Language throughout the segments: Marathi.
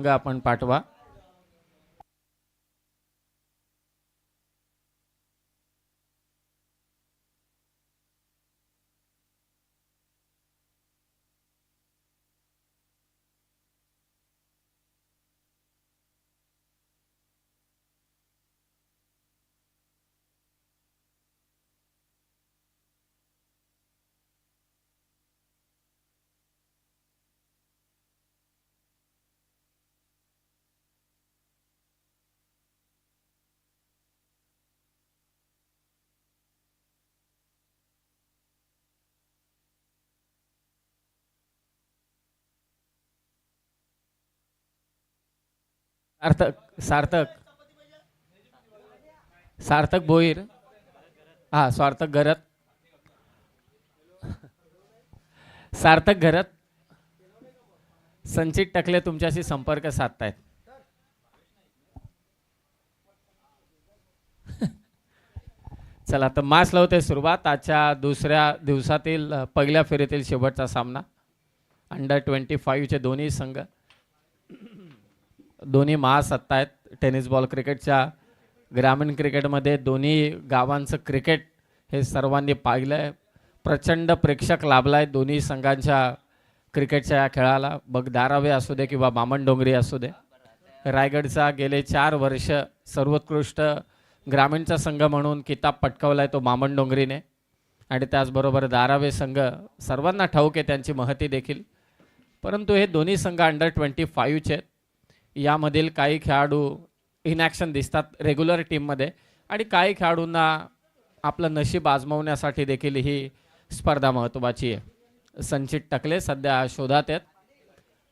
संघ आपण पाठवा. सार्थक सार्थक सार्थक भोईर, हा सार्थक घरत, सार्थक घरत, संचित टकले तुमच्याशी संपर्क साधतायत. चला तर मास लावते सुरुवात. आजच्या दुसऱ्या दिवसातील पहिल्या फेरीतील शेवटचा सामना. अंडर-25 चे दोन्ही संघ, दोन्ही महासत्ता आहेत टेनिस बॉल क्रिकेटच्या. ग्रामीण क्रिकेटमध्ये दोन्ही गावांचं क्रिकेट हे सर्वांनी पाहिलंय. प्रचंड प्रेक्षक लाभलाय दोन्ही संघांच्या क्रिकेटच्या या खेळाला. बघ धारावे असू दे किंवा बामणडोंगरी असू दे. रायगडचा गेले 4 वर्ष सर्वोत्कृष्ट ग्रामीणचा संघ म्हणून किताब पटकावलाय तो बामणडोंगरीने. आणि त्याचबरोबर धारावे संघ सर्वांना ठाऊक आहे त्यांची महती देखील. परंतु हे दोन्ही संघ अंडर-25 चे. यामधील काही खेळाडू इनॅक्शन दिसतात रेग्युलर टीममध्ये आणि काही खेळाडूंना आपलं नशीब आजमावण्यासाठी देखील ही स्पर्धा महत्त्वाची आहे. संचित टकले सध्या शोधात आहेत.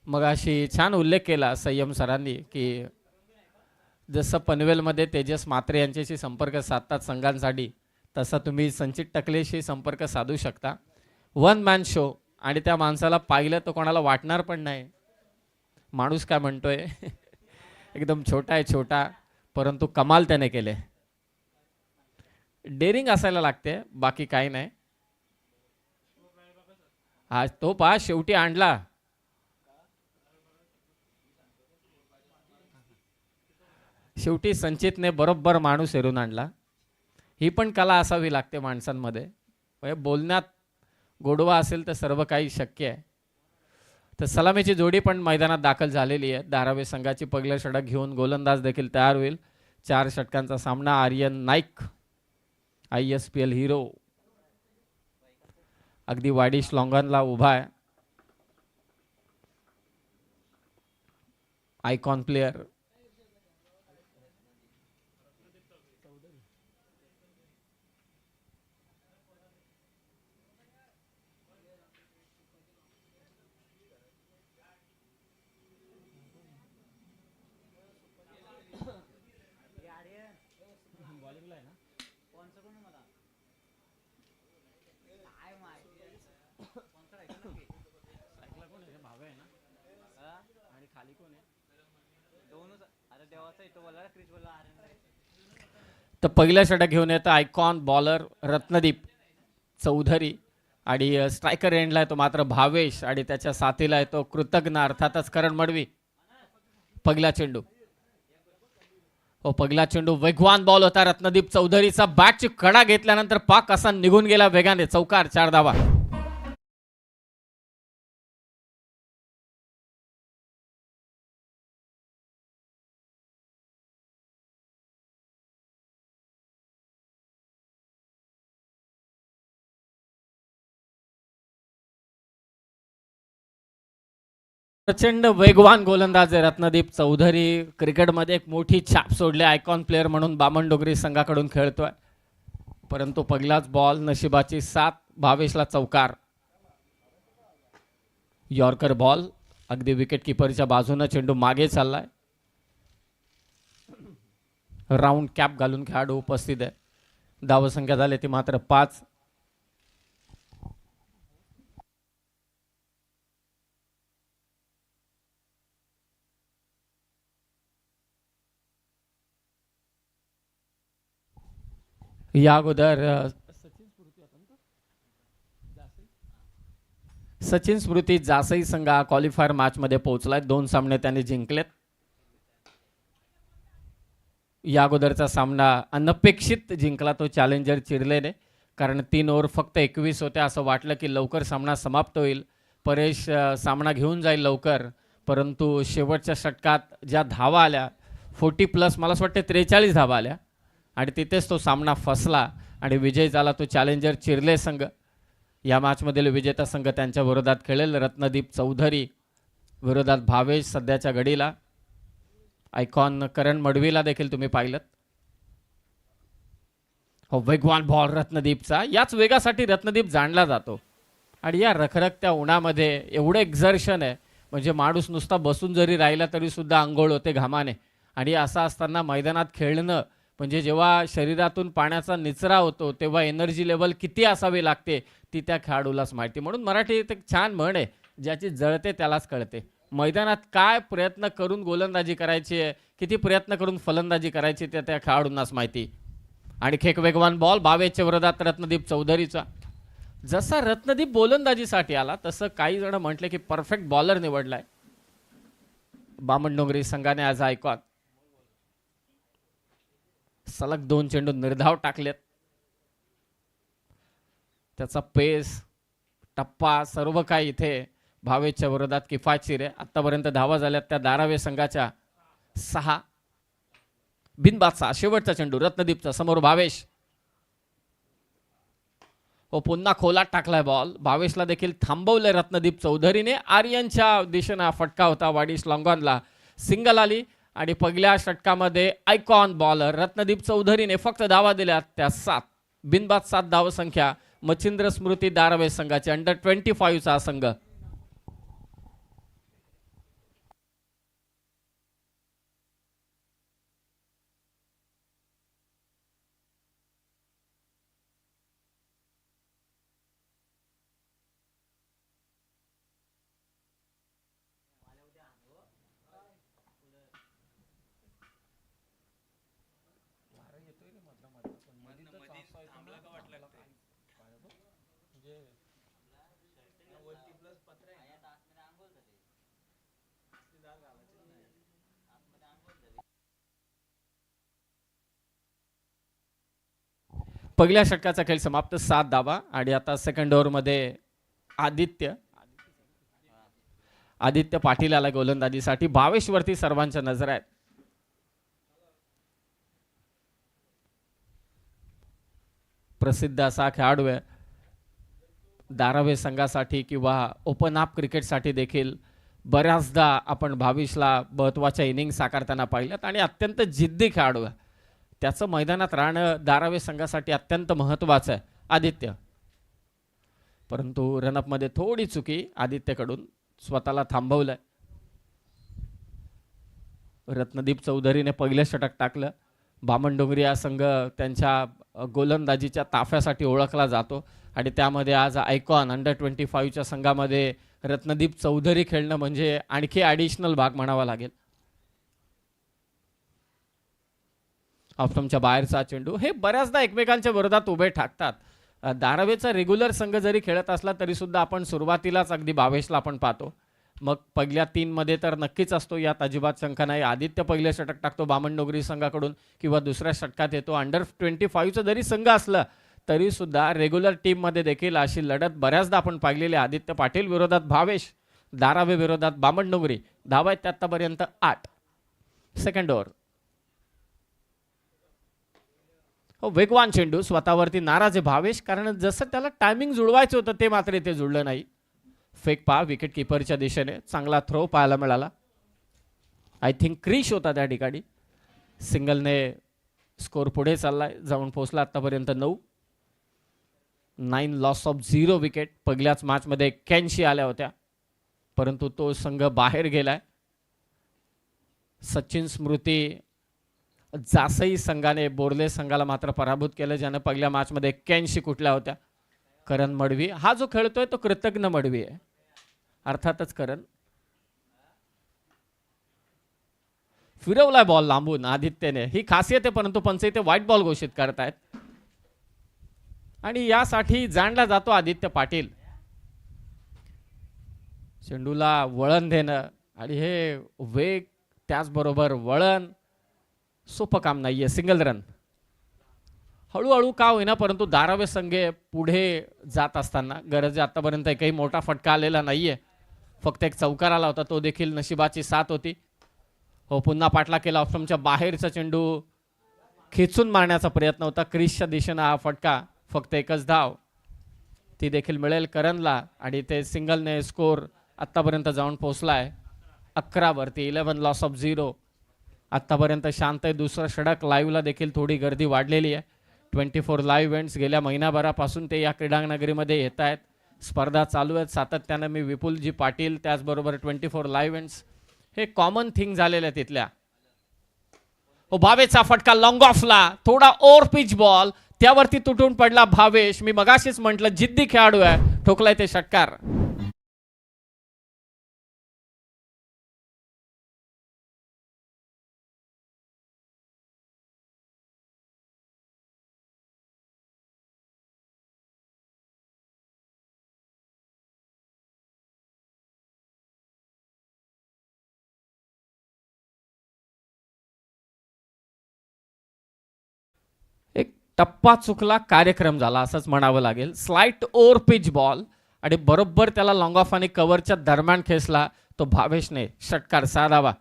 मग अशी छान उल्लेख केला संयम सरांनी की जसं पनवेलमध्ये तेजस म्हात्रे यांच्याशी संपर्क साधतात संघांसाठी, तसा तुम्ही संचित टकलेशी संपर्क साधू शकता. One man show. आणि त्या माणसाला पाहिलं तर कोणाला वाटणार पण नाही माणूस काय म्हणतोय. एकदम छोटा आहे छोटा, परंतु कमाल त्याने केले. डेअरिंग असायला लागते, बाकी काही नाही. हा तो पहा शेवटी आणला. शेवटी संचितने बरोबर माणूस हेरून आणला. ही पण कला असावी लागते माणसांमध्ये. बोलण्यात गोडवा असेल तर सर्व काही शक्य आहे. तर सलामीची जोडी पण मैदानात दाखल झालेली आहे. धारावे संघाची पहिलं षटक घेऊन गोलंदाज देखील तयार होईल. 4 षटकांचा सामना. आर्यन नाईक ISPL हिरो अगदी वाडी श्लॉंगनला उभा आहे. Icon player. तर पहिलं षटक घेऊन येतं आयकॉन बॉलर रत्नदीप चौधरी. आणि स्ट्रायकर एंडला आहे तो मात्र भावेश. आणि त्याच्या साथीला आहे तो कृतज्ञ अर्थातच करण मडवी. पहिला चेंडू. हो पहिला चेंडू वेगवान बॉल होता रत्नदीप चौधरीचा. बॅटची कडा घेतल्यानंतर पाक असा निघून गेला वेगाने. चौकार. 4 धावा. प्रचंड वेगवान गोलंदाज आहे रत्नदीप चौधरी. क्रिकेटमध्ये एक मोठी छाप सोडली. आयकॉन प्लेअर म्हणून बामणडोंगरी संघाकडून खेळतोय. परंतु पहिलाच बॉल नशिबाची साथ. भावेशला चौकार. Yorker ball. अगदी विकेट किपरच्या बाजूने चेंडू मागे चाललाय. राऊंड कॅप घालून खेळाडू उपस्थित आहे. धावसंख्या झाली ती मात्र 5. या अगोदर सचिन स्मृती जासई संघ क्वालिफायर मॅच मध्ये पोहोचलाय. 2 सामने त्यांनी जिंकलेत. या अगोदरचा सामना अनपेक्षित जिंकला तो चॅलेंजर चिरलेने, कारण 3 ओव्हर फक्त 21 होत्या. असं वाटलं की लवकर सामना समाप्त होईल, परेश सामना घेऊन जाईल लवकर, परंतु शेवटच्या षटकात ज्या धावा आल्या 40+, मला असं वाटतं 43 धावा आल्या आणि तिथेच तो सामना फसला आणि विजय झाला तो चॅलेंजर चिरले संघ. या मॅचमधील विजेता संघ त्यांच्या विरोधात खेळेल रत्नदीप चौधरी विरोधात भावेश सध्याच्या घडीला. आयकॉन करण मडवीला देखील तुम्ही पाहिलं. हो, वेगवान बॉल रत्नदीपचा. याच वेगासाठी रत्नदीप जाणला जातो आणि या रखरखत्या उन्हामध्ये एवढं एक्झर्शन आहे, म्हणजे माणूस नुसता बसून जरी राहिला तरी सुद्धा अंघोळ होते घामाने. आणि असं असताना मैदानात खेळणं म्हणजे जेव्हा शरीरातून पाण्याचा निचरा होतो तेव्हा एनर्जी लेवल किती असावी लागते ती त्या खेळाडूलाच माहिती. म्हणून मराठीत एक छान म्हण आहे, ज्याची जळते त्यालाच कळते. मैदानात काय प्रयत्न करून गोलंदाजी करायची आहे, किती प्रयत्न करून फलंदाजी करायची ते त्या खेळाडूंनाच माहिती. आणि एक वेगवान बॉल भावेशच्या विरोधात रत्नदीप चौधरीचा. जसा रत्नदीप गोलंदाजीसाठी आला तसं काही जण म्हटले की परफेक्ट बॉलर निवडलाय बामणडोंगरी संघाने आज. आयकॉन सलग 2 चेंडू निर्धाव टाकलेत. त्याचा पेस, टप्पा, सर्व काही इथे भावेशच्या विरोधात किफायतशीर आहे. आतापर्यंत धावा झाल्यात त्या धारावे संघाच्या 6. बिनबादचा शेवटचा चेंडू रत्नदीपचा, समोर भावेश. हो, पुन्हा खोलात टाकलाय बॉल. भावेशला देखील थांबवलंय रत्नदीप चौधरीने. आर्यनच्या दिशेनं फटका होता वाडीस लॉंगॉनला, सिंगल आली आणि पहिल्या षटकामध्ये आयकॉन बॉलर रत्नदीप चौधरीने फक्त धावा दिल्या त्या 7. बिनबाद 7 धाव संख्या मच्छिंद्र स्मृती धारावे संघाचे. अंडर 25चा संघ. पहिल्या षटकाचा खेळ समाप्त, 7 धावा. आणि आता सेकंड ओव्हरमध्ये आदित्य पाटील आला गोलंदाजीसाठी. भावेशवरती सर्वांच्या नजर आहेत. प्रसिद्ध असा खेळाडू आहे धारावे संघासाठी किंवा ओपन अप क्रिकेटसाठी देखील. बऱ्याचदा आपण भावेशला महत्त्वाच्या इनिंग साकारताना पाहिल्यात आणि अत्यंत जिद्दी खेळाडू आहे. त्याचं मैदानात राहणं धारावे संघासाठी अत्यंत महत्त्वाचं आहे. आदित्य, परंतु रनअपमध्ये थोडी चुकी आदित्यकडून, स्वतःला थांबवलंय. रत्नदीप चौधरीने पहिलं षटक टाकलं. बामणडोंगरी हा संघ त्यांच्या गोलंदाजीच्या ताफ्यासाठी ओळखला जातो आणि त्यामध्ये आज आयकॉन अंडर 25च्या संघामध्ये रत्नदीप चौधरी खेळणं म्हणजे आणखी ॲडिशनल भाग म्हणावा लागेल. ऑफस्टंपच्या बाहेरचा चेंडू. हे बऱ्याचदा एकमेकांच्या विरोधात उभे ठाकतात. धारावेचा रेग्युलर संघ जरी खेळत असला तरी सुद्धा आपण सुरुवातीलाच अगदी भावेशला आपण पाहतो, मग पहिल्या 3 मध्ये तर नक्कीच असतो, यात अजिबात शंका नाही. आदित्य पहिलं षटक टाकतो बामणडोंगरी संघाकडून किंवा दुसऱ्या षटकात येतो. अंडर 25चा जरी संघ असला तरी सुद्धा रेग्युलर टीममध्ये देखील अशी लढत बऱ्याचदा आपण पाहिलेली. आदित्य पाटील विरोधात भावेश, धारावे विरोधात बामणडोंगरी. धावा आहेत आतापर्यंत 8. Second over. हो, वेगवान चेंडू. स्वतःवरती नाराज आहे भावेश, कारण जसं त्याला टायमिंग जुळवायचं होतं ते मात्र इथे जुळलं नाही. फेक पहा विकेट किपरच्या दिशेने. चांगला थ्रो पाहायला मिळाला. आय थिंक क्रिश होता त्या ठिकाणी. सिंगलने स्कोर पुढे चाललाय, जाऊन पोहोचला आतापर्यंत 9. 9 लॉस ऑफ 0 विकेट. पहिल्याच मॅचमध्ये 81 आल्या होत्या, परंतु तो संघ बाहेर गेलाय. सचिन स्मृती जासई संघाने बोर्ले संघाला मात्र पराभूत केलं, ज्यानं पहिल्या मॅचमध्ये 81 कुठल्या होत्या. करण मडवी हा जो खेळतोय तो कृतज्ञ मडवी आहे, अर्थातच. करण फिरवलाय बॉल लांबून आदित्यने, ही खासियत आहे, परंतु पंच इथे व्हाईट बॉल घोषित करतायत आणि यासाठी जाणला जातो आदित्य पाटील. चेंडूला वळण देणं आणि हे वेग, त्याचबरोबर वळण, सोपं काम नाहीये. Single run. हळूहळू का होईना परंतु धारावे संघे पुढे जात असताना गरज आतापर्यंत काही मोठा फटका आलेला नाहीये. फक्त एक चौकार आला होता, तो देखील नशिबाची साथ होती. हो, पुन्हा पाठला केला. ऑप्शनच्या बाहेरचा चेंडू खेचून मारण्याचा प्रयत्न होता. क्रिसच्या दिशेनं हा फटका. फक्त एकच धाव ती देखील मिळेल करणला आणि ते सिंगलने स्कोर आत्तापर्यंत जाऊन पोहोचलाय 11 वरती. 11 लॉस ऑफ 0. आत्तापर्यंत शांत आहे. दुसरा षटक. लाईव्हला देखील थोडी गर्दी वाढलेली आहे. 24 लाईव्ह इव्हेंट्स गेल्या महिनाभरापासून ते या क्रीडांगणनगरीमध्ये येत आहेत. स्पर्धा चालू आहेत सातत्यानं. मी विपुलजी पाटील, त्याचबरोबर 24 लाईव्ह इव्हेंट्स हे कॉमन थिंग झालेले आहे तिथल्या. हो, भावेशचा फटका लॉंग ऑफला. थोडा ओव्हर पिच बॉल त्यावरती तुटून पडला भावेश. मी मगाशीच म्हटलं जिद्दी खेळाडू आहे. ठोकलाय ते षटकार. एक टप्पा चुकला, कार्यक्रम झाला असंच म्हणावं लागेल. स्लाइट ओव्हर पिच बॉल आणि बरोबर त्याला लॉंग ऑफ आणि कव्हरच्या दरम्यान खेचला तो भावेशने. षटकार. 6 धावा.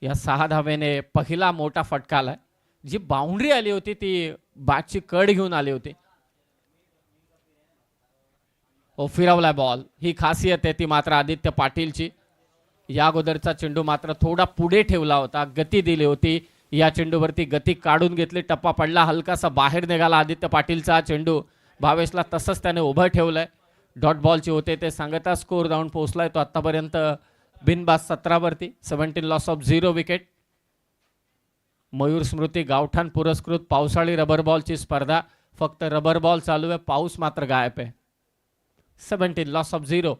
या 6 धावेने पहिला मोठा फटका आलाय. जी बाउंड्री आली होती ती बॅटची कड घेऊन आली होती. हो, फिरवलाय बॉल. ही खासियत आहे ती मात्र आदित्य पाटीलची. या अगोदरचा चेंडू मात्र थोडा पुढे ठेवला होता, गती दिली होती. या चेंडूवरती गती काढून घेतली. टप्पा पडला, हलकासा बाहेर निघाला आदित्य पाटीलचा चेंडू. भावेशला तसंच त्याने उभं ठेवलंय. डॉट बॉलचे होते ते सांगता स्कोर जाऊन पोहोचलाय तो आतापर्यंत बिनबाद 17 वरती. 17 लॉस ऑफ 0 विकेट. मयूर स्मृती गावठाण पुरस्कृत पावसाळी रबर बॉलची स्पर्धा. फक्त रबर बॉल चालू आहे, पाऊस मात्र गायब आहे. 17 लॉस ऑफ 0.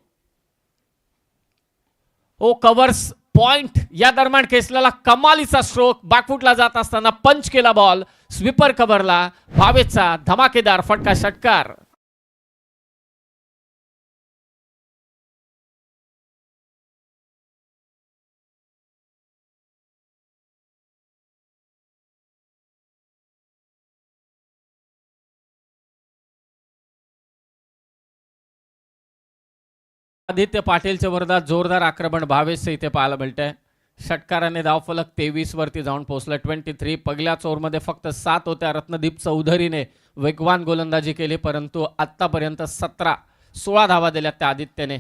ओ, कव्हर्स पॉइंट या दरम्यान खेचलेला कमालीचा स्ट्रोक. बॅकफुटला जात असताना पंच केला बॉल. स्वीपर कव्हरला. भावेशचा धमाकेदार फटका. षटकार. आदित्य पाटीलच्या विरोधात जोरदार आक्रमण भावेशचं इथे पाहायला मिळतंय. षटकाराने धावफलक 23 वरती जाऊन पोहोचला. 23. पहिल्याच ओव्हरमध्ये फक्त 7 होत्या. रत्नदीप चौधरीने वेगवान गोलंदाजी केली परंतु आतापर्यंत 16 धावा दिल्या त्या आदित्यने.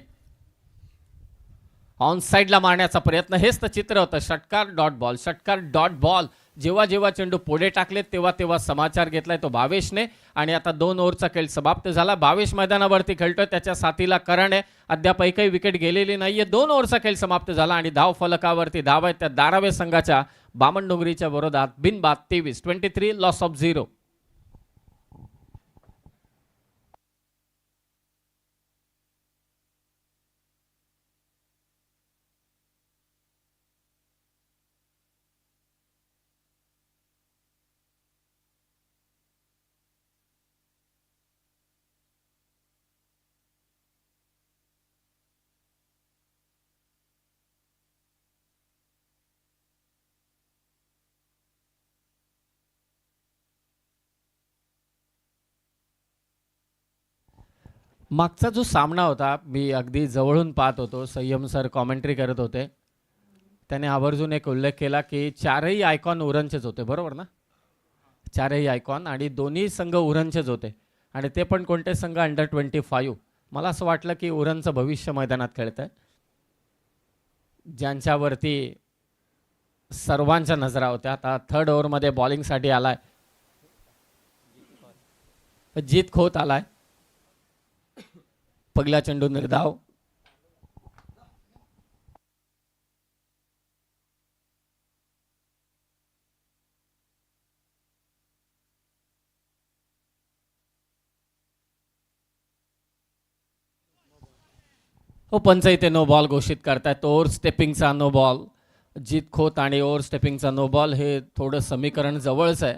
ऑन साईडला मारण्याचा प्रयत्न. हेच तर चित्र होतं. षटकार डॉट बॉल, षटकार डॉट बॉल. जेव्हा जेव्हा चेंडू पुढे टाकले तेव्हा तेव्हा समाचार घेतलाय तो भावेशने. आणि आता 2 ओव्हरचा खेळ समाप्त झाला. भावेश मैदानावरती खेळतोय, त्याच्या साथीला करण आहे. अद्याप एकही विकेट गेलेली नाहीये. 2 ओव्हरचा खेळ समाप्त झाला आणि धाव फलकावरती धाव आहेत त्या धारावे संघाच्या बामणडोंगरीच्या विरोधात. बिनबाद 23. 23 लॉस ऑफ 0. मागचा जो सामना होता मी अगदी जवळून पाहत होतो. संयम सर कॉमेंट्री करत होते. त्याने आवर्जून एक उल्लेख केला की 4ही आयकॉन उरणचेच होते, बरोबर ना? 4ही आयकॉन आणि दोन्ही संघ उरणचेच होते. आणि ते पण कोणते संघ? अंडर 25. मला असं वाटलं की उरणचं भविष्य मैदानात खेळत आहे, ज्यांच्यावरती सर्वांच्या नजरा होत्या. आता 3rd ओव्हरमध्ये बॉलिंगसाठी आलाय जीत खोत आलाय. पहिला चेंडू निर्धाव. हो, पंच इथे नो बॉल घोषित करतायत. ओव्हर स्टेपिंगचा नो बॉल. जीत खोत आणि ओव्हर स्टेपिंगचा नो बॉल हे थोडं समीकरण जवळच आहे,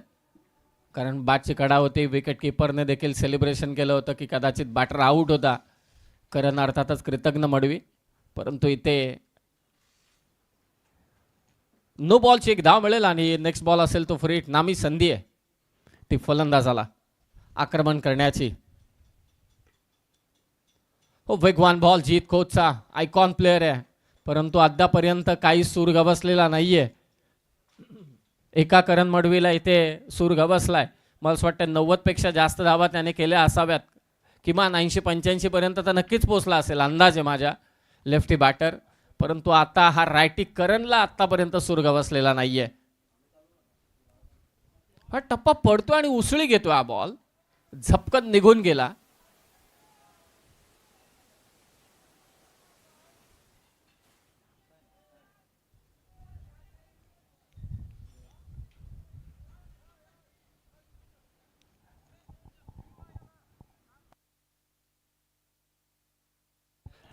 कारण बॅटची कडा होती. विकेट किपरने देखील सेलिब्रेशन केलं होतं की कदाचित बॅटर आऊट होता. करण अर्थातच कृतज्ञ मडवी, परंतु इथे नो बॉलची एक धाव मिळेल आणि नेक्स्ट बॉल असेल तो फ्री हिट. नामी संधी आहे ती फलंदाजाला आक्रमण करण्याची. हो, वेगवान बॉल जीत खोतचा आयकॉन प्लेअर आहे, परंतु अद्यापर्यंत काही सूर गवसलेला नाहीये. एका करण मडवीला इथे सूर गवसलाय. मला असं वाटतं 90 पेक्षा जास्त धावा त्याने केल्या असाव्यात, किमान 80-85 पर्यंत तर नक्कीच पोहोचला असेल अंदाज आहे माझ्या लेफ्टी बॅटर. परंतु आता हा रायटी करणला आतापर्यंत सूर गवसलेला नाहीये. हा टप्पा पडतो आणि उसळी घेतो हा बॉल, झपकन निघून गेला.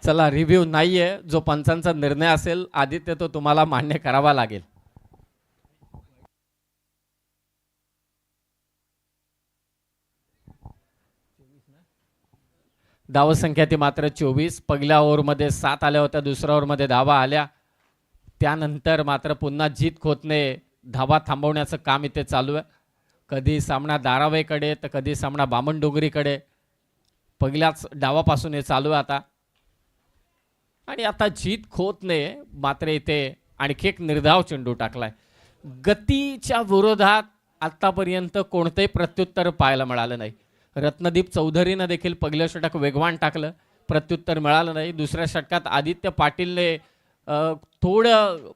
चला, रिव्ह्यू नाहीये. जो पंचांचा निर्णय असेल आदित्य तो तुम्हाला मान्य करावा लागेल. धावसंख्या ती मात्र 24. पहिल्या ओव्हरमध्ये 7 आल्या होत्या, दुसऱ्या ओव्हरमध्ये धावा आल्या. त्यानंतर मात्र पुन्हा जीत खोतने धावा थांबवण्याचं काम इथे चालू आहे. कधी सामना धारावेकडे तर कधी सामना बामणडोंगरीकडे. पहिल्याच डावापासून हे चालू आहे आता. आणि आता जीत खोतने मात्र इथे आणखी एक निर्धाव चेंडू टाकलाय. गतीच्या विरोधात आतापर्यंत कोणतेही प्रत्युत्तर पाहायला मिळालं नाही. रत्नदीप चौधरीनं देखील पहिलं षटक वेगवान टाकलं, प्रत्युत्तर मिळालं नाही. दुसऱ्या षटकात आदित्य पाटीलने थोडं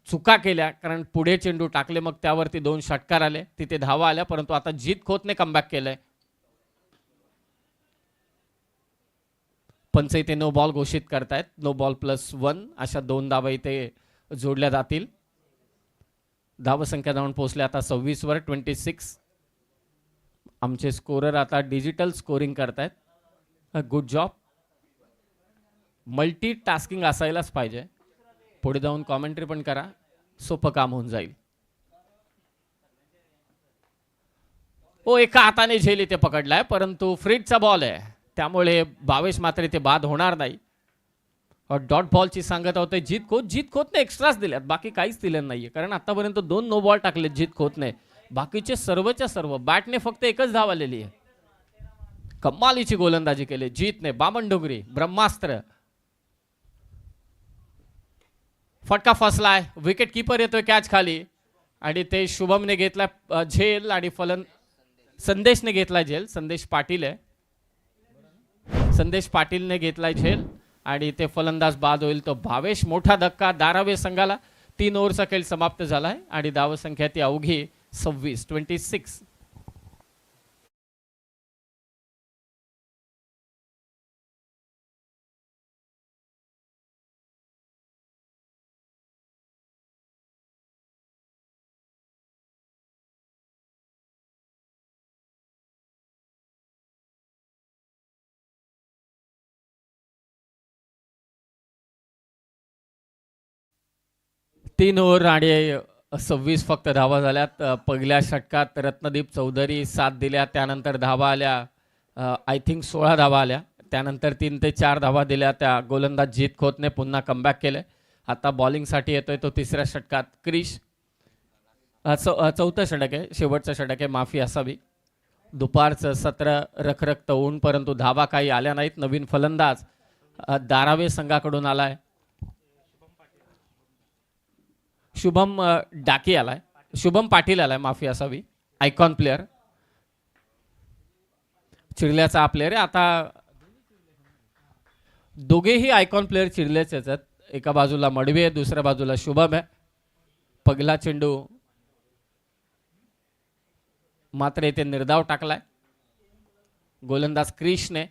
चुका केल्या, कारण पुढे चेंडू टाकले, मग त्यावरती 2 षटकार आले, तिथे धावा आल्या. परंतु आता जीत खोतने कमबॅक केलंय. पंच इथे नो बॉल घोषित करतायत. नो बॉल +1 अशा 2 धावा इथे जोडल्या जातील. धावसंख्या जाऊन पोहोचले आता 26 वर 26. आमचे स्कोरर आता डिजिटल स्कोरिंग करतायत. Good job. मल्टी टास्किंग असायलाच पाहिजे. पुढे जाऊन कॉमेंट्री पण करा, सोपं काम होऊन जाईल. हो, एका हाताने झेल इथे पकडलाय, परंतु फ्रीटचा बॉल आहे, त्यामुळे भावेश मात्र इथे बाद होणार नाही. डॉट बॉलची सांगत होते जीत खोतने एक्स्ट्राच दिल्यात, बाकी काहीच दिलं नाहीये. कारण आतापर्यंत 2 नो बॉल टाकले जीत खोतने. बाकीचे सर्वच्या सर्व बॅटने फक्त एकच धाव आलेली आहे. कमालीची गोलंदाजी केली जीतने. बामणडोंगरी ब्रह्मास्त्र. फटका फसलाय, विकेट किपर येतोय कॅच खाली आणि ते शुभमने घेतला झेल आणि संदेशने घेतला झेल. संदेश पाटील आहे. संदेश पाटीलने घेतलाय झेल आणि ते फलंदाज बाद होईल. तो भावेश. मोठा धक्का धारावे संघाला. 3 ओव्हरचा खेळ समाप्त झालाय आणि धावसंख्या ती अवघी 26. तीन ओव्हर आणि 26 फक्त धावा झाल्यात. पहिल्या षटकात रत्नदीप चौधरी 7 दिल्या, त्यानंतर धावा आल्या आय थिंक 16 धावा आल्या. त्यानंतर 3 ते 4 धावा दिल्या त्या गोलंदाज जीत खोतने पुन्हा कमबॅक केले. आता बॉलिंगसाठी येतोय तो तिसऱ्या षटकात क्रिश. चौथं षटक आहे, शेवटचं षटक आहे, माफी असावी. दुपारचं सत्र रखरखतं ऊन, परंतु धावा काही आल्या नाहीत. नवीन फलंदाज धारावे संघाकडून आलाय, शुभम डाके आलाय, शुभम पाटील आलाय, माफी असावी. आयकॉन प्लेअर, चिरल्याचा प्लेअर आहे. आता दोघेही आयकॉन प्लेअर चिरल्याचेच आहेत. एका बाजूला मडवी आहे, दुसऱ्या बाजूला शुभम आहे. पहिला चेंडू मात्र इथे निर्धाव टाकलाय गोलंदाज क्रिशने.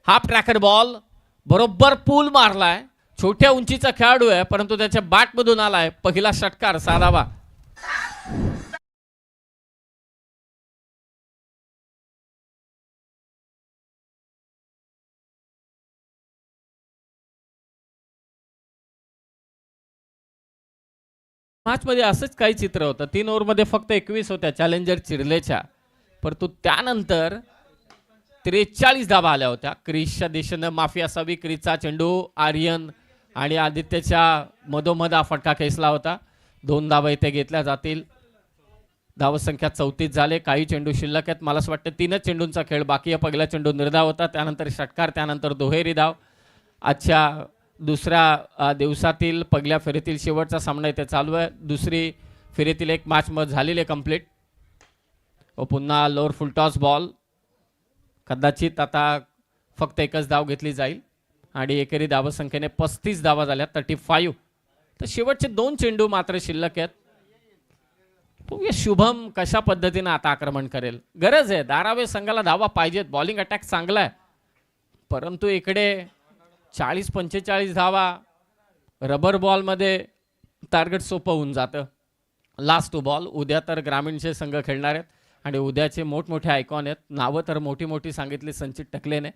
हाफ ट्रॅकर बॉल बरोबर पूल मारलाय. छोट्या उंचीचा खेळाडू आहे, परंतु त्याच्या बॅटमधून आलाय पहिला षटकार, साधावा. मॅच मध्ये असंच काही चित्र होतं. 3 ओव्हरमध्ये फक्त 21 होत्या चॅलेंजर चिरलेच्या, परंतु त्यानंतर 43 धावा आल्या होत्या क्रिसच्या दिशेनं. माफी असावी. क्रिसचा चेंडू आर्यन आणि आदित्यच्या मधोमध हा फटका खेचला होता. 2 धावा इथे घेतल्या जातील. धावसंख्या 34 झाले. काही चेंडू शिल्लक आहेत. मला असं वाटतं 3च चेंडूंचा खेळ बाकी आहे. पहिला चेंडू निर्धाव होता, त्यानंतर षटकार, त्यानंतर दुहेरी धाव. आजच्या दुसऱ्या दिवसातील पहिल्या फेरीतील शेवटचा सामना इथे चालू आहे. दुसरी फेरीतील एक मॅच झालेली आहे कंप्लीट. व पुन्हा लोअर फुल टॉस बॉल. कदाचित आता फक्त एकच धाव घेतली जाईल आणि एकेरी धावसंख्येने 35 धावा झाल्या, 35. तर शेवटचे 2 चेंडू मात्र शिल्लक आहेत. शुभम कशा पद्धतीने आता आक्रमण करेल. गरज आहे, धारावे संघाला धावा पाहिजेत. बॉलिंग अटॅक चांगला आहे, परंतु इकडे 40-45 धावा रबर बॉलमध्ये टार्गेट सोपं होऊन जातं. Last two ball. उद्या तर ग्रामीणचे संघ खेळणार आहेत आणि उद्याचे मोठमोठे आयकॉन आहेत. नावं तर मोठी मोठी सांगितली संचित टकलेने.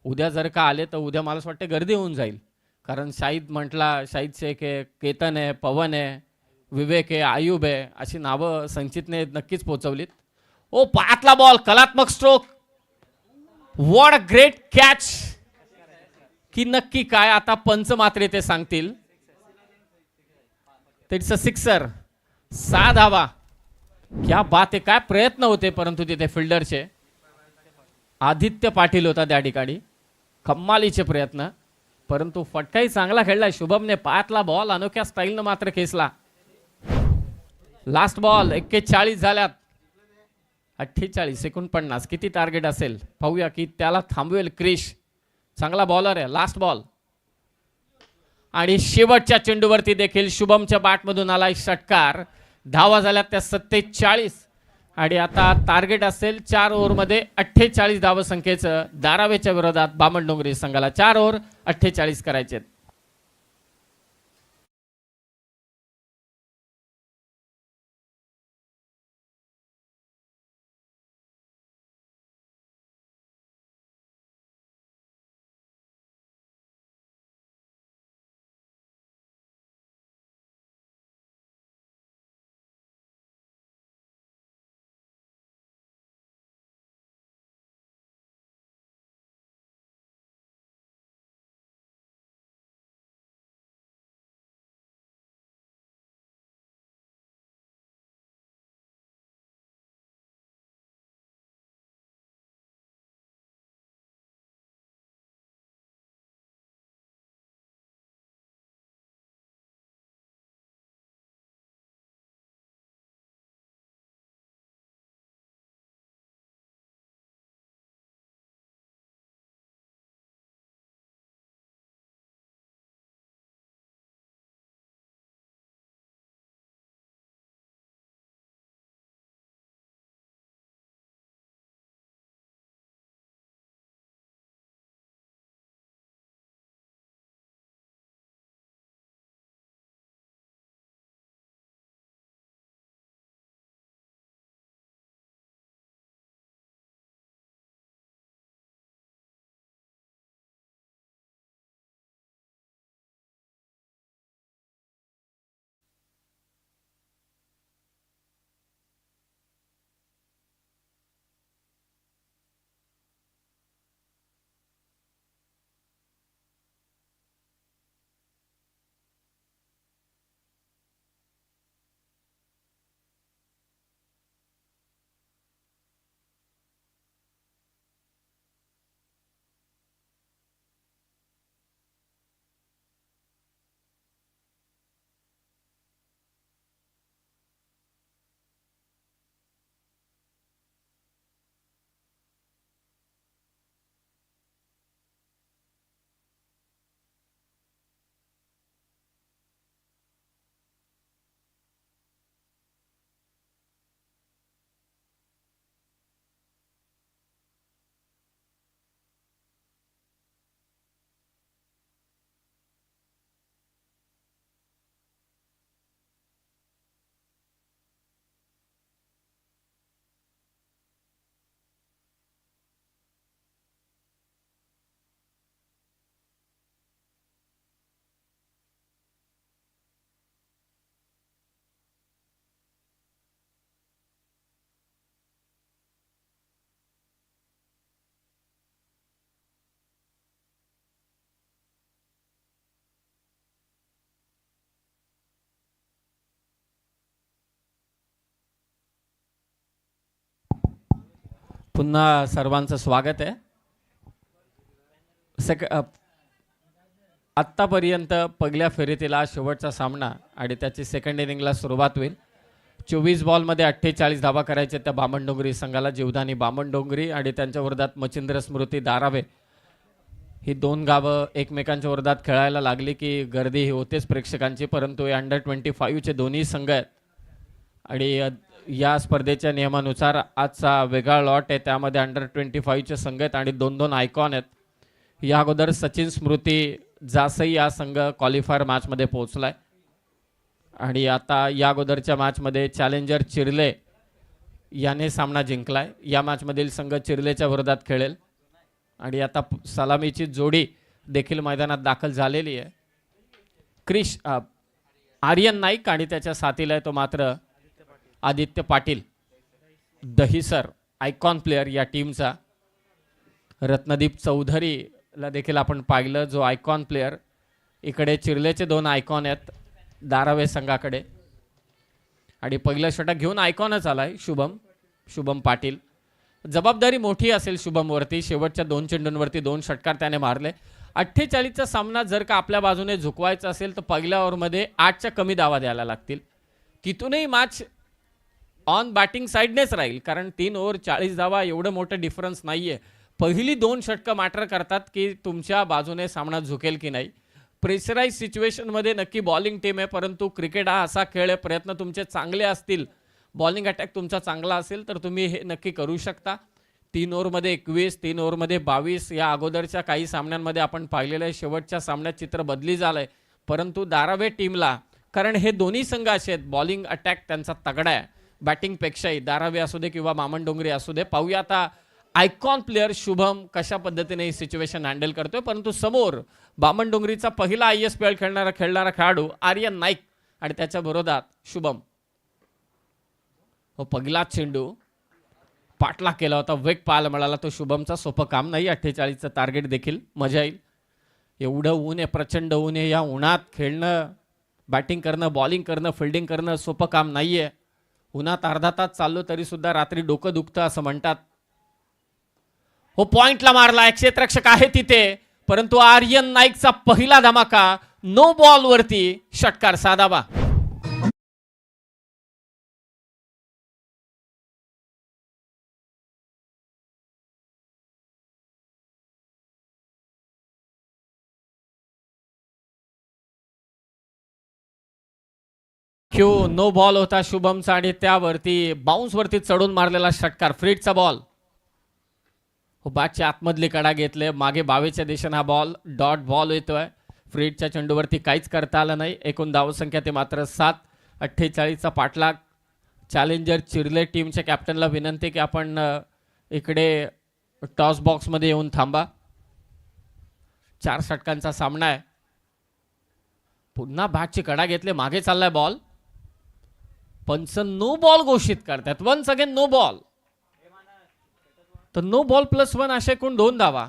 उद्या जर का आले तर उद्या मला असं वाटतं गर्दी होऊन जाईल, कारण शाहिद म्हटला, शाहिद शेख आहे, केतन आहे, पवन आहे, विवेक आहे, आयुब आहे, अशी नावं संचितने नक्कीच पोचवलीत. ओ, पातला बॉल, कलात्मक stroke. What a great catch. की नक्की काय आता पंच मात्र ते सांगतील. It's a sixer. 6 धावा. क्या बात आहे. काय प्रयत्न होते परंतु तिथे फिल्डरचे. आदित्य पाटील होता त्या ठिकाणी. कम्मालीचे प्रयत्न, परंतु फटकाही चांगला खेळलाय शुभमने. पायातला बॉल अनोख्या स्टाईलनं मात्र खेचला. Last ball. 41 झाल्यात. 48-49 किती टार्गेट असेल पाहूया की त्याला थांबवेल क्रिश. चांगला बॉलर आहे. लास्ट बॉल आणि शेवटच्या चेंडूवरती देखील शुभमच्या बॅटमधून आलाय षटकार. धावा झाल्यात त्या 47 आणि आता टार्गेट असेल 4 ओव्हरमध्ये 48 धावसंख्येचं धारावेच्या विरोधात बामणडोंगरी संघाला. 4 ओव्हर 48 करायचे. पुन्हा सर्वांचं स्वागत आहे. आत्तापर्यंत पहिल्या फेरीतीला शेवटचा सामना आणि त्याची सेकंड इनिंगला सुरुवात होईल. 24 बॉलमध्ये 48 धावा करायचे त्या बामणडोंगरी संघाला. जीवदानी बामणडोंगरी आणि त्यांच्या विरोधात मच्छिंद्र स्मृती धारावे ही दोन गावं एकमेकांच्या विरोधात खेळायला लागली की गर्दी ही होतेच प्रेक्षकांची. परंतु हे अंडर-25 चे दोन्ही संघ आहेत आणि या स्पर्धेच्या नियमानुसार आजचा वेगळा लॉट आहे. त्यामध्ये अंडर-25 चे संघ आहेत आणि 2-2 आयकॉन आहेत. या अगोदर सचिन स्मृती जासई हा संघ क्वालिफायर मॅचमध्ये पोहोचलाय आणि आता या अगोदरच्या मॅचमध्ये चॅलेंजर चिर्ले याने सामना जिंकलाय. या मॅचमधील संघ चिर्लेच्या विरोधात खेळेल आणि आता सलामीची जोडी देखील मैदानात दाखल झालेली आहे. आर्यन नाईक आणि त्याच्या साथीला आहे तो मात्र आदित्य पाटील, दहिसर आयकॉन प्लेयर या टीमचा. रत्नदीप चौधरीला देखील आपण पाहिलं जो आयकॉन प्लेयर. इकडे चिर्लेचे 2 आयकॉन आहेत धारावे संघाकडे आणि पहिलं षटक घेऊन आयकॉनच आलाय शुभम पाटील. जबाबदारी मोठी असेल शुभमवरती. शेवटच्या 2 चेंडूंवरती 2 षटकार त्याने मारले. 48चा सामना जर का आपल्या बाजूने झुकवायचा असेल तर पहिल्या ओव्हरमध्ये 8च्या कमी धावा द्यायला लागतील. तिथूनही मॅच ऑन बॅटिंग साईडनेच राहील कारण 3 ओव्हर 40 धावा एवढं मोठं डिफरन्स नाहीये. पहिली 2 षटकं मॅटर करतात की तुमच्या बाजूने सामना झुकेल की नाही. प्रेशराइज सिच्युएशनमध्ये नक्की बॉलिंग टीम आहे परंतु क्रिकेट हा असा खेळ आहे, प्रयत्न तुमचे चांगले असतील, बॉलिंग अटॅक तुमचा चांगला असेल तर तुम्ही हे नक्की करू शकता. 3 ओव्हरमध्ये 21, 3 ओव्हरमध्ये 22 या अगोदरच्या काही सामन्यांमध्ये आपण पाहिलेलं आहे. शेवटच्या सामन्यात चित्र बदली झालंय परंतु धारावे टीमला, कारण हे दोन्ही संघ असे आहेत बॉलिंग अटॅक त्यांचा तगडा आहे बॅटिंगपेक्षाही, धारावे असू दे किंवा बामणडोंगरी असू दे. पाहूया आता आयकॉन प्लेयर शुभम कशा पद्धतीने ही सिच्युएशन हँडल करतोय. परंतु समोर बामणडोंगरीचा पहिला ISPL खेळणारा खेळाडू आर्यन नाईक आणि त्याच्या विरोधात शुभम. पहिला चेंडू पाठलाग केला होता, वेग पाहायला मिळाला. तो शुभमचा सोपं काम नाही. 48चं टार्गेट देखील मजा येईल. एवढं ऊन आहे, प्रचंड ऊन आहे. या उन्हात खेळणं, बॅटिंग करणं, बॉलिंग करणं, फिल्डिंग करणं सोपं काम नाही आहे. उन्हात अर्धा तास चाललो तरी सुद्धा रात्री डोकं दुखतं असं म्हणतात. पॉइंटला मारला, क्षेत्ररक्षक आहे तिथे परंतु आर्यन नाईकचा पहिला धमाका नो बॉल वरती षटकार साधावा. नो बॉल होता शुभमचा आणि त्यावरती बाउन्स वरती चढून मारलेला षटकार. फ्रीडचा बॉल. बॅटच्या आतमधली कडा घेतले, मागे 22च्या दिशेने हा बॉल डॉट बॉल येतोय. फ्रीडच्या चेंडूवरती काहीच करता आलं नाही. एकूण धावसंख्या ते मात्र 7. 48चा पाठलाग. चॅलेंजर चिर्ले टीमच्या कॅप्टनला विनंती की आपण इकडे टॉस बॉक्समध्ये येऊन थांबा. 4 षटकांचा सामना आहे. पुन्हा बॅटची कडा घेतले, मागे चाललाय बॉल. पंच नो बॉल घोषित करतात. Once again no ball. तर नो बॉल +1 असे एकूण 2 धावा.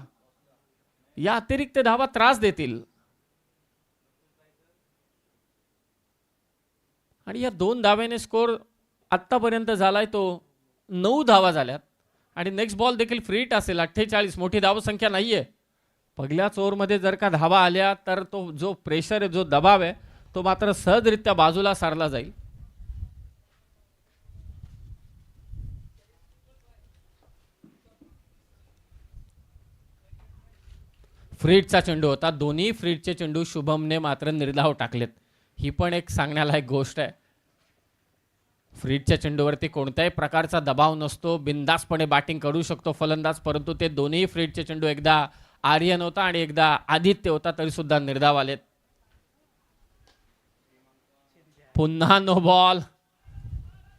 या अतिरिक्त धावा त्रास देतील आणि या 2 धाव्याने स्कोर आत्तापर्यंत झालाय तो 9 धावा झाल्यात आणि नेक्स्ट बॉल देखील फ्रीट असेल. 48 मोठी धावसंख्या नाहीये. पहिल्याच ओव्हरमध्ये जर का धावा आल्या तर तो जो प्रेशर आहे, जो दबाव आहे तो मात्र सहजरित्या बाजूला सारला जाईल. फ्रीडचा चेंडू होता. दोन्ही फ्रीडचे चेंडू शुभमने मात्र निर्धाव टाकलेत. ही पण एक सांगण्यालायक गोष्ट आहे. फ्रीडच्या चेंडूवरती कोणत्याही प्रकारचा दबाव नसतो, बिंदासपणे बॅटिंग करू शकतो फलंदाज. परंतु ते दोन्ही फ्रीडचे चेंडू एकदा आर्यन होता आणि एकदा आदित्य होता तरी सुद्धा निर्धाव आलेत. पुन्हा नो बॉल.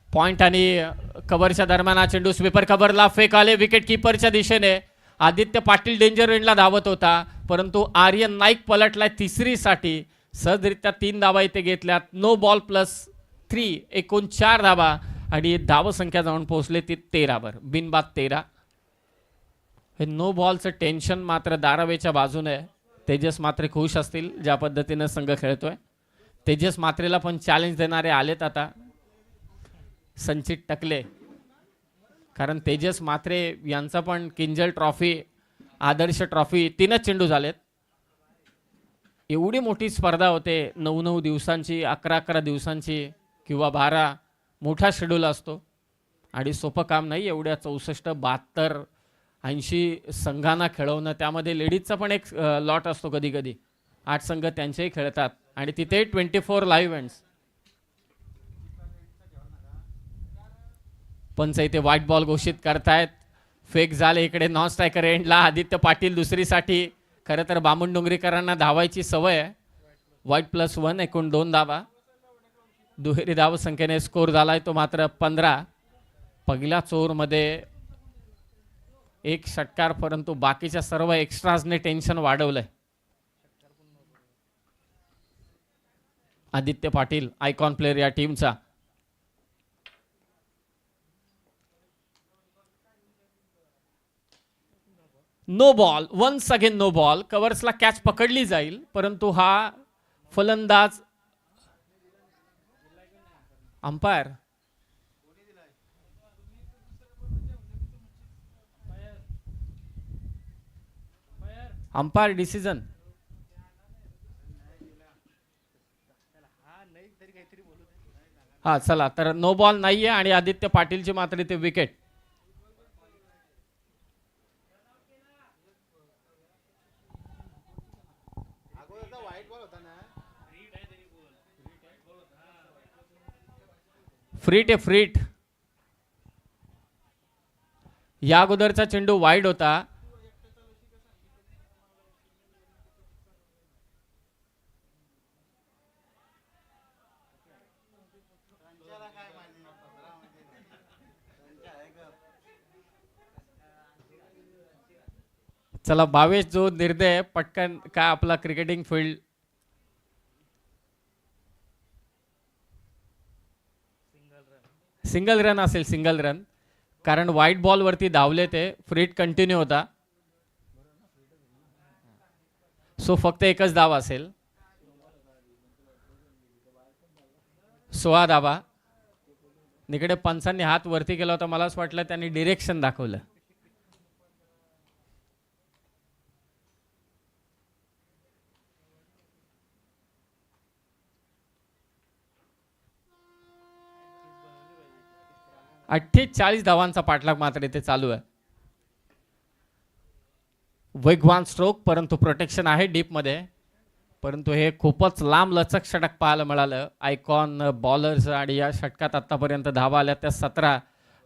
पॉइंट आणि कव्हरच्या दरम्यान हा चेंडू स्वीपर कव्हरला फेक आले विकेट किपरच्या दिशेने. आदित्य पाटील डेंजर एंडला धावत होता परंतु आर्यन नाईक पलटलाय तिसरीसाठी. सहजरित्या 3 धावा इथे घेतल्यात. नो बॉल +3 एकूण 4 धावा आणि धावसंख्या जाऊन पोहोचले ती 13 वर. बिनबाद 13. हे नो बॉलचं टेन्शन मात्र धारावेच्या बाजूने. तेजस मात्रे खुश असतील ज्या पद्धतीने संघ खेळतोय. तेजस मात्रेला पण चॅलेंज देणारे आलेत आता. संचित टकले कारण तेजस म्हात्रे यांचा पण किंजल ट्रॉफी, आदर्श ट्रॉफी 3च चेंडू झालेत. एवढी मोठी स्पर्धा होते, 9-9 दिवसांची, 11-11 दिवसांची किंवा 12. मोठा शेड्यूल असतो आणि सोपं काम नाही. एवढ्या 64, 72, 80 संघांना खेळवणं, त्यामध्ये लेडीजचा पण एक लॉट असतो. कधी कधी 8 संघ त्यांचेही खेळतात आणि तिथे 24 लाईव्ह इव्हेंट्स. पंच इथे व्हाईट बॉल घोषित करतायत. फेक झाले इकडे नॉन स्ट्रायकर एंडला. आदित्य पाटील दुसरीसाठी. खरं तर बामण डोंगरीकरांना धावायची सवय आहे. व्हाईट +1 एकूण 2 धावा. दुहेरी धाव संख्येने स्कोर झालाय तो मात्र 15. पहिल्या चोरमध्ये एक षटकार, परंतु बाकीच्या सर्व एक्स्ट्राजने टेन्शन वाढवलंय. आदित्य पाटील आयकॉन प्लेयर या टीमचा. No ball, once again no ball. कव्हर्सला कॅच पकडली जाईल, परंतु हा फलंदाज अंपायर डिसिजन. हा चला, तर नो बॉल नाहीये आणि आदित्य पाटीलची मात्र ते विकेट. फ्रीट आहे, फ्रीट. या अगोदरचा चेंडू वाईड होता. चला, भावेश जो निर्णय पटकन काय आपला क्रिकेटिंग फील्ड. सिंगल रन असेल, सिंगल रन, कारण व्हाईट बॉल वरती धावले ते. फ्रीट कंटिन्यू होता, सो फक्त एकच धाव असेल. 16 धावा. निकडे पंचांनी हात वरती केला होता, मला असं वाटलं त्यांनी डिरेक्शन दाखवलं. अठ्ठेचाळीस धावांचा पाठलाग मात्र इथे चालू आहे. वेगवान स्ट्रोक, परंतु प्रोटेक्शन आहे डीप मध्ये. परंतु हे खूपच लांब लचक षटक पाहायला मिळालं. आयकॉन बॉलर्स आणि या षटकात आतापर्यंत धावा आल्या त्या 17.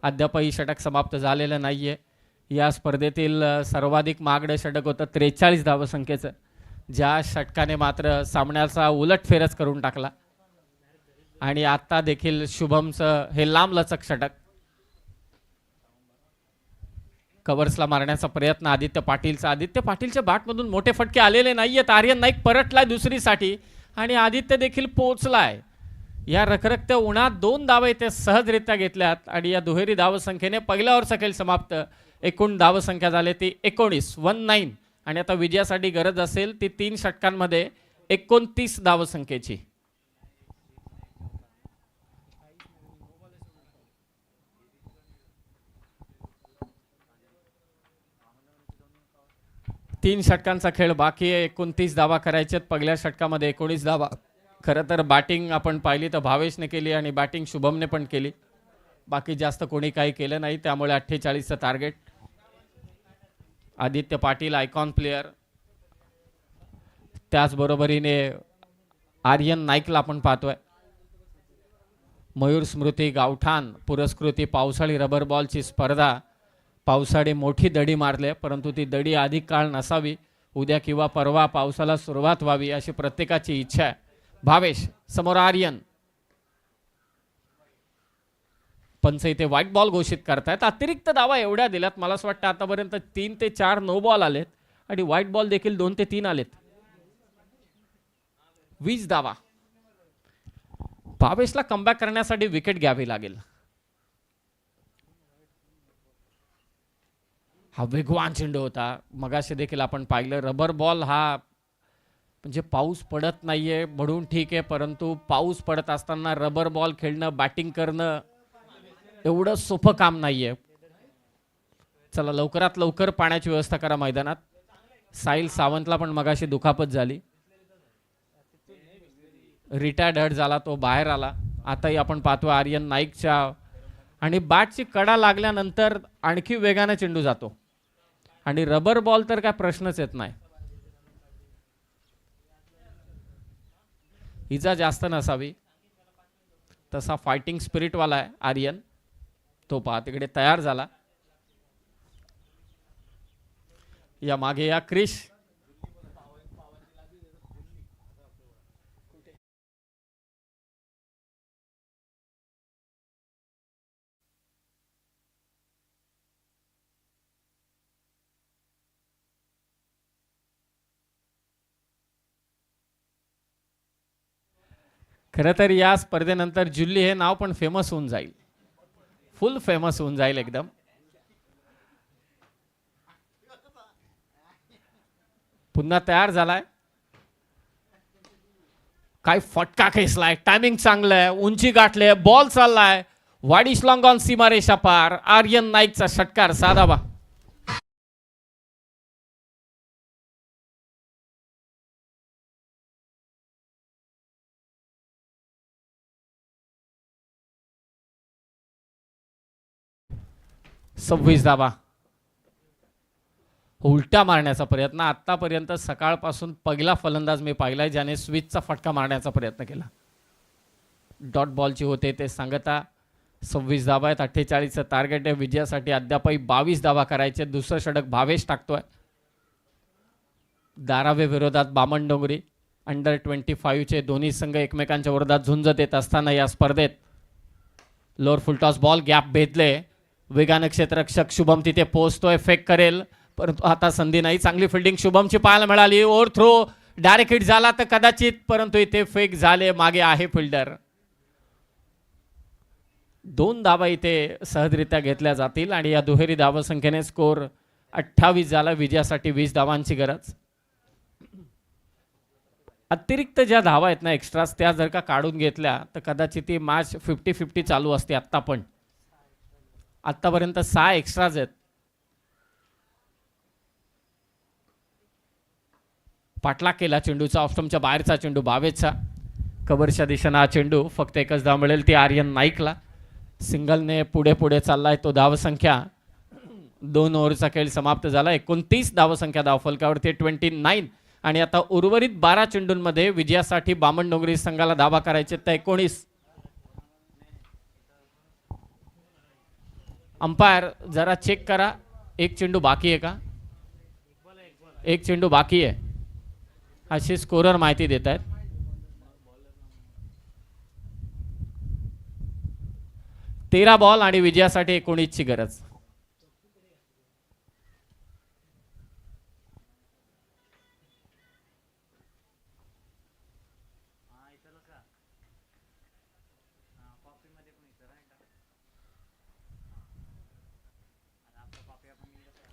अद्यापही षटक समाप्त झालेलं नाहीये. या स्पर्धेतील सर्वाधिक महागडं षटक होतं 43 धावसंख्येचं, ज्या षटकाने मात्र सामन्याचा उलटफेरच करून टाकला. आणि आता देखील शुभमचं हे लांब लचक षटक. कव्हर्सला मारण्याचा प्रयत्न आदित्य पाटीलचा. आदित्य पाटीलच्या बॅटमधून मोठे फटके आलेले नाहीयेत. आर्यन नाईक परतलाय दुसरीसाठी आणि आदित्य देखील पोहोचलाय. या रखरखत्या उन्हात 2 धावा इथे सहजरित्या घेतल्यात आणि या दुहेरी धावसंख्येने पहिला ओव्हर सकेल समाप्त. एकूण धावसंख्या झाली ती 19 आणि आता विजयासाठी गरज असेल ती 3 षटकांमध्ये 29 धावसंख्येची. तीन षटकांचा खेळ बाकी आहे. 29 धावा करायच्यात. पहिल्या षटकामध्ये 19 धावा. खरं तर बॅटिंग आपण पाहिली तर भावेशने केली आणि बॅटिंग शुभमने पण केली. बाकी जास्त कोणी काही केलं नाही, त्यामुळे 48चं target. Aditya Patil icon player, त्याचबरोबरीने आर्यन नाईकला आपण पाहतोय. मयूर स्मृती गावठाण पुरस्कृती पावसाळी रबर बॉलची स्पर्धा. पावसाळी मोठी दडी मारले, परंतु ती दडी अधिक काळ नसावी. उद्या किंवा परवा पावसाला सुरुवात व्हावी अशी प्रत्येकाची इच्छा आहे. भावेश समोर आर्यन. पंच इथे व्हाईट बॉल घोषित करतायत. अतिरिक्त धावा एवढ्या दिल्यात, मला असं वाटतं आतापर्यंत 3 ते 4 नो बॉल आलेत आणि व्हाईट बॉल देखील 2 ते 3 आलेत. 20 धावा. भावेशला कमबॅक करण्यासाठी विकेट घ्यावी लागेल. हा वेगवान चेंडू होता. मगाशी देखील आपण पाहिलं. रबर बॉल हा म्हणजे पाऊस पडत नाहीये म्हणून ठीक आहे, परंतु पाऊस पडत असताना रबर बॉल खेळणं, बॅटिंग करणं एवढं सोपं काम नाहीये. चला लवकरात लवकर पाण्याची व्यवस्था करा मैदानात. साहिल सावंतला पण मगाशी दुखापत झाली, रिटायर्ड हर्ट झाला, तो बाहेर आला. आताही आपण पाहतो आर्यन नाईकच्या आणि बॅटची कडा लागल्यानंतर आणखी वेगाने चेंडू जातो आणि रबर बॉल तर काय प्रश्नच येत नाही. इजा जास्त नसावी, तसा फायटिंग स्पिरिटवाला आहे आर्यन. तो पहा तिकडे तयार झाला. या मागे या क्रिश. खरं तर या स्पर्धेनंतर जुल्ली हे नाव पण फेमस होऊन जाईल, फुल फेमस होऊन जाईल एकदम. पुन्हा तयार झालाय. काय फटका खेचलाय, टायमिंग चांगलं आहे, उंची गाठले, बॉल चाललाय, वाडीश लॉंग ऑन सीमारेषा पार. आर्यन नाईकचा षटकार साधावा. सव्वीस धावा. उलटा मारण्याचा प्रयत्न. आतापर्यंत सकाळपासून पहिला फलंदाज मी पाहिलाय ज्याने स्विचचा फटका मारण्याचा प्रयत्न केला. डॉट बॉलची होते ते सांगता. 26 धावा आहेत, 48चं टार्गेट आहे. विजयासाठी अद्यापही 22 धावा करायचे. दुसरं षटक भावेश टाकतोय. दारावे विरोधात बामणडोंगरी. अंडर 25चे दोन्ही संघ एकमेकांच्या विरोधात झुंज देत असताना या स्पर्धेत लोअर फुलटॉस बॉल गॅप भेदले. वेगानं क्षेत्ररक्षक शुभम तिथे पोहोचतोय, फेक करेल परंतु आता संधी नाही. चांगली फिल्डिंग शुभमची पाहायला मिळाली. ओव्हर थ्रो डायरेक्ट हिट झाला तर कदाचित, परंतु इथे फेक झाले. मागे आहे फिल्डर. 2 धावा इथे सहजरित्या घेतल्या जातील आणि या दुहेरी धावसंख्येने स्कोर 28 झाला. विजयासाठी 20 धावांची गरज. अतिरिक्त ज्या धावा आहेत ना एक्स्ट्रास, त्या जर का काढून घेतल्या तर कदाचित ती मॅच 50-50 चालू असते. आत्ता पण आत्तापर्यंत 6 एक्स्ट्राज आहेत. पाठलाग केला चेंडूचा. ऑफस्टमच्या बाहेरचा चेंडू भावेशचा. कव्हरच्या दिशेनं हा चेंडू. फक्त एकच धाव मिळेल ती आर्यन नाईकला. सिंगलने पुढे पुढे चाललाय तो. धावसंख्या 2 ओव्हरचा खेळ समाप्त झाला. 29 धावसंख्या धावफलकावरती 29. आणि आता उर्वरित 12 चेंडूंमध्ये विजयासाठी बामणडोंगरी संघाला धावा करायचे तर 19. अंपायर जरा चेक करा, एक चेंडू बाकी आहे का? एक चेंडू बाकी आहे अशी स्कोरर माहिती देत आहेत. तेरा बॉल आणि विजयासाठी 19ची गरज.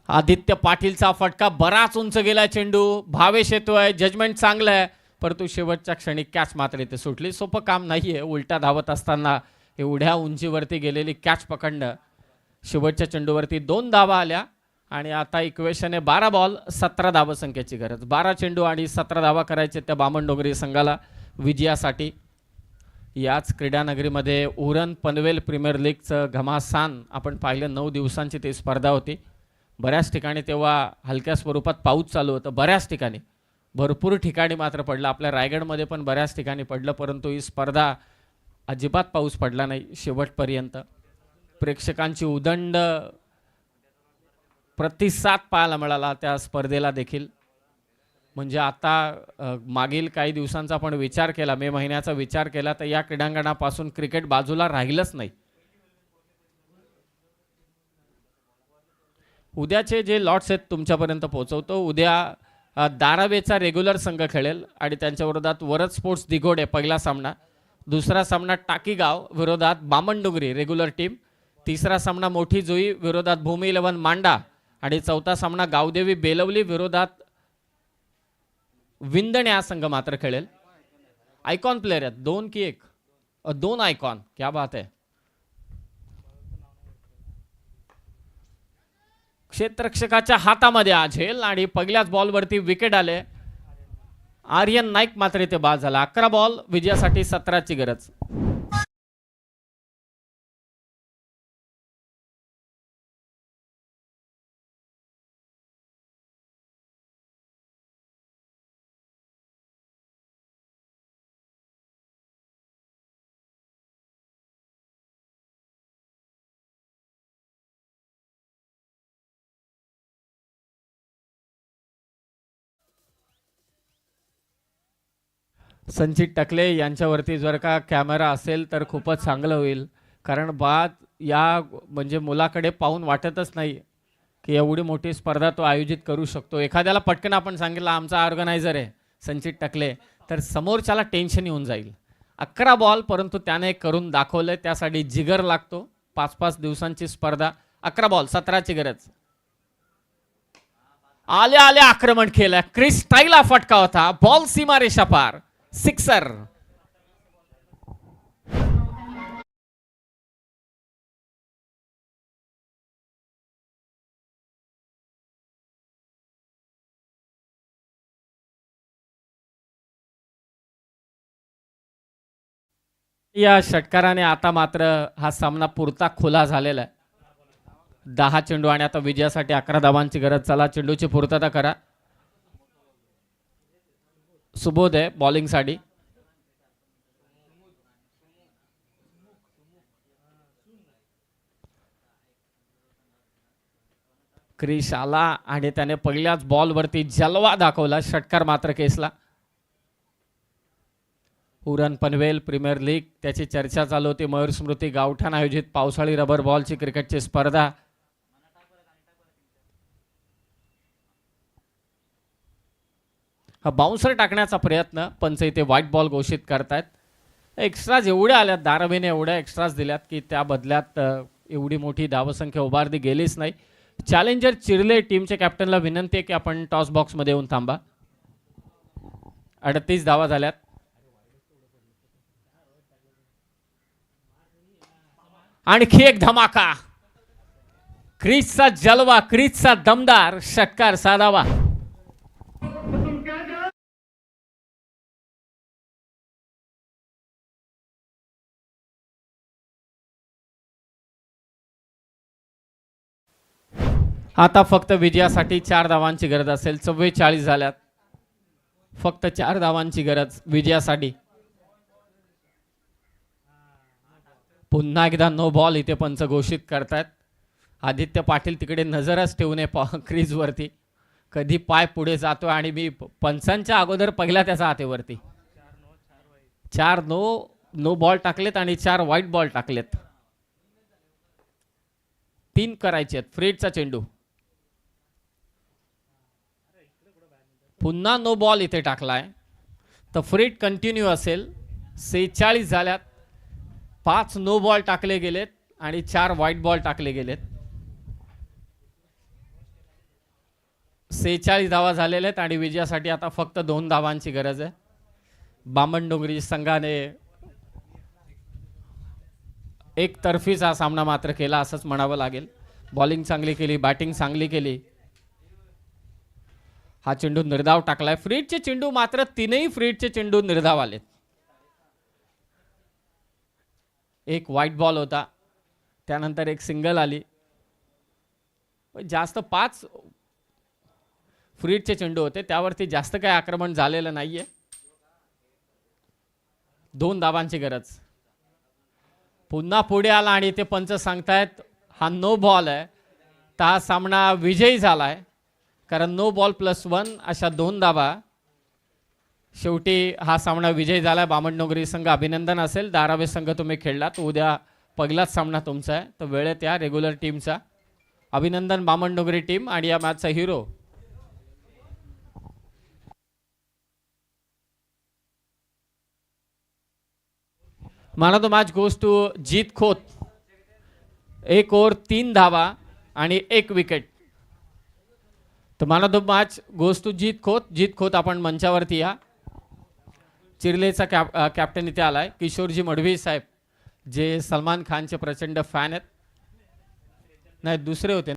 आदित्य पाटीलचा फटका बराच उंच गेला चेंडू. भावेश येतोय, जजमेंट चांगलं आहे परंतु शेवटच्या क्षणी कॅच मात्र इथे सुटली. सोपं काम नाहीये उलटा धावत असताना एवढ्या उंचीवरती गेलेली कॅच पकडणं. शेवटच्या चेंडूवरती 2 धावा आल्या आणि आता इक्वेशन आहे 12 बॉल 17 धावसंख्येची गरज. 12 चेंडू आणि 17 धावा करायचे त्या बामणडोंगरी संघाला विजयासाठी. याच क्रीडानगरीमध्ये उरण पनवेल प्रीमियर लीगचं घमासान आपण पाहिलं. 9 दिवसांची ती स्पर्धा होती. बऱ्याच ठिकाणी तेव्हा हलक्या स्वरूपात पाऊस चालू होतं. बऱ्याच ठिकाणी, भरपूर ठिकाणी मात्र पडलं. आपल्या रायगडमध्ये पण बऱ्याच ठिकाणी पडलं परंतु ही स्पर्धा अजिबात पाऊस पडला नाही शेवटपर्यंत. प्रेक्षकांची उदंड प्रतिसाद पाहायला मिळाला त्या स्पर्धेला देखील. म्हणजे आता मागील काही दिवसांचा आपण विचार केला, मे महिन्याचा विचार केला तर या क्रीडांगणापासून क्रिकेट बाजूला राहिलंच नाही. उद्याचे जे लॉट्स आहेत तुमच्यापर्यंत पोहोचवतो. उद्या दारावेचा रेग्युलर संघ खेळेल आणि त्यांच्या विरोधात वरद स्पोर्ट्स दिघोडे पहिला सामना. दुसरा सामना टाकीगाव विरोधात बामणडोंगरी रेग्युलर टीम. तिसरा सामना मोठी जुई विरोधात भूमी 11 मांडा आणि चौथा सामना गावदेवी बेलवली विरोधात विंदणे हा संघ मात्र खेळेल. आयकॉन प्लेयर आहेत 2 की 1? 2 आयकॉन. क्या बात आहे. क्षेत्ररक्षकाच्या हातामध्ये हा झेल आणि पहिल्याच बॉलवरती विकेट आले. आर्यन नाईक मात्र इथे बाद झाला. 11 बॉल विजयासाठी 17ची गरज. संचित टकले यांच्यावरती जर का कॅमेरा असेल तर खूपच चांगलं होईल, कारण बाद या म्हणजे मुलाकडे पाहून वाटतच नाही की एवढी मोठी स्पर्धा तो आयोजित करू शकतो. एखाद्याला पटकन आपण सांगितलं आमचा ऑर्गनायझर आहे संचित टकले, तर समोरच्याला टेन्शन येऊन जाईल. 11 बॉल परंतु त्याने करून दाखवलं. त्यासाठी जिगर लागतो. 5-5 दिवसांची स्पर्धा. 11 बॉल 17ची गरज. आल्या आल्या आक्रमण केलं. क्रिस स्टाईलला फटका होता. बॉल सीमारेषा पार. सिक्सर. या षटकाराने आता मात्र हा सामना पुरता खुला झालेला आहे. 10 चेंडू आणि आता विजयासाठी 11 धावांची गरज. चला चेंडूची पूर्तता करा. सुबोध आहे बॉलिंग साठी. क्रिश आला आणि त्याने पहिल्याच बॉलवरती जलवा दाखवला. षटकार मात्र केसला. उरण पनवेल प्रीमियर लीग त्याची चर्चा चालू होती. मयूर स्मृती गावठाण आयोजित पावसाळी रबर बॉलची क्रिकेटची स्पर्धा. हा बाउन्सर टाकण्याचा प्रयत्न, पंच इथे व्हाईट बॉल घोषित करतायत. एक्स्ट्राज एवढ्या आल्यात, धारावीने एवढ्या एक्स्ट्राज दिल्यात की त्या बदल्यात एवढी मोठी धावसंख्या उभारली गेलीच नाही. चॅलेंजर चिरले टीमच्या कॅप्टनला विनंती आहे की आपण टॉस बॉक्समध्ये येऊन थांबा. 38 धावा झाल्यात. आणखी एक धमाका. क्रिसचा जलवा, क्रिसचा दमदार षटकार साधावा. आता फक्त विजयासाठी 4 धावांची गरज असेल. 44 झाल्यात. फक्त 4 धावांची गरज विजयासाठी. पुन्हा एकदा नो बॉल इथे पंच घोषित करतायत. आदित्य पाटील तिकडे नजरच ठेवू नये क्रीजवरती. कधी पाय पुढे जातो आणि मी पंचांच्या अगोदर पहिला त्याचा हातेवरती. 4 नो बॉल टाकलेत आणि 4 व्हाईट बॉल टाकलेत. 3 करायचे आहेत. फ्रीडचा चेंडू. पुन्हा नो बॉल इथे टाकलाय तर फ्रीड कंटिन्यू असेल. 46 झाल्यात. 5 नो बॉल टाकले गेलेत आणि 4 व्हाईट बॉल टाकले गेलेत. 46 धावा झालेल्या आहेत आणि विजयासाठी आता फक्त 2 धावांची गरज आहे. बामणडोंगरी संघाने एक तर्फीचा हा सामना मात्र केला असंच म्हणावं लागेल. बॉलिंग चांगली केली, बॅटिंग चांगली केली. हा चेंडू निर्धाव टाकलाय. फ्रीडचे चेंडू मात्र 3ही फ्रीडचे चेंडू निर्धाव आलेत. एक व्हाईट बॉल होता, त्यानंतर एक सिंगल आली. जास्त 5 फ्रीडचे चेंडू होते, त्यावरती जास्त काही आक्रमण झालेलं नाहीये. 2 धावांची गरज. पुन्हा पुढे आला आणि ते पंच सांगतायत हा नो बॉल आहे. तर हा सामना विजयी झालाय, कारण नो बॉल +1 अशा 2 धावा. शेवटी हा सामना विजयी झाला. बामणडोंगरी संघ अभिनंदन असेल. धारावी संघ तुम्ही खेळलात. उद्या पहिलाच सामना तुमचा आहे, तर वेळेत या रेग्युलर टीमचा. अभिनंदन बामणडोंगरी टीम. आणि या मॅचचा hero Man of the match goes to Jeet Khot. 1 over 3 धावा आणि 1 विकेट. तर man of the match goes to Jeet Khot. जीत खोत आपण मंचावरती या. चिरलेचा कॅप्टन इथे आलाय. किशोरजी मडवी साहेब जे सलमान खानचे प्रचंड फॅन आहेत. नाही, दुसरे होते.